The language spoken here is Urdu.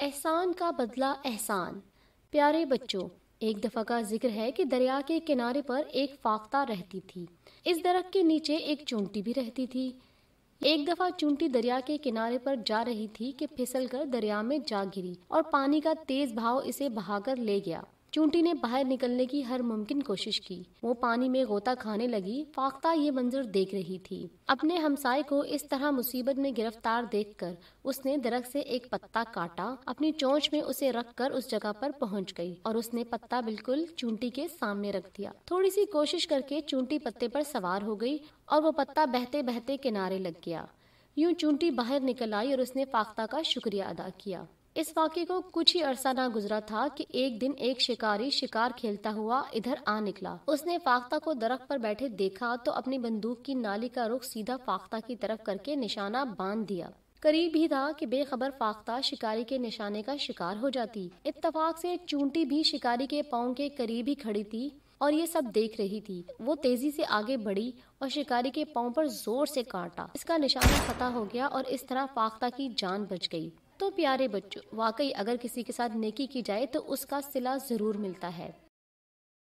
احسان کا بدلہ احسان۔ پیارے بچوں، ایک دفعہ کا ذکر ہے کہ دریا کے کنارے پر ایک فاختہ رہتی تھی۔ اس درخت کے نیچے ایک چونٹی بھی رہتی تھی۔ ایک دفعہ چونٹی دریا کے کنارے پر جا رہی تھی کہ پھسل کر دریا میں جا گری اور پانی کا تیز بہاؤ اسے بہا کر لے گیا۔ چونٹی نے باہر نکلنے کی ہر ممکن کوشش کی، وہ پانی میں غوطہ کھانے لگی۔ فاختہ یہ منظر دیکھ رہی تھی۔ اپنے ہمسائے کو اس طرح مصیبت میں گرفتار دیکھ کر اس نے درخت سے ایک پتا کاٹا، اپنی چونچ میں اسے رکھ کر اس جگہ پر پہنچ گئی اور اس نے پتا بالکل چونٹی کے سامنے رکھ دیا۔ تھوڑی سی کوشش کر کے چونٹی پتے پر سوار ہو گئی اور وہ پتا بہتے بہتے کنارے لگ گیا۔ یوں چونٹی باہر نکل آئی اور اس نے فاختہ کا شکریہ ادا کیا۔ اس واقعے کو کچھ ہی عرصہ نہ گزرا تھا کہ ایک دن ایک شکاری شکار کھیلتا ہوا ادھر آ نکلا۔ اس نے فاختہ کو درخت پر بیٹھے دیکھا تو اپنی بندوق کی نالی کا رخ سیدھا فاختہ کی طرف کر کے نشانہ باندھ دیا۔ قریب ہی تھا کہ بے خبر فاختہ شکاری کے نشانے کا شکار ہو جاتی۔ اتفاق سے چونٹی بھی شکاری کے پاؤں کے قریب ہی کھڑی تھی اور یہ سب دیکھ رہی تھی۔ وہ تیزی سے آگے بڑھی اور شکاری کے پاؤں پر زور سے کاٹا۔ اس کا نشانہ فتح ہو گیا اور اس طرح فاختہ کی جان بچ گئی۔ تو پیارے بچوں، واقعی اگر کسی کے ساتھ نیکی کی جائے تو اس کا صلہ ضرور ملتا ہے۔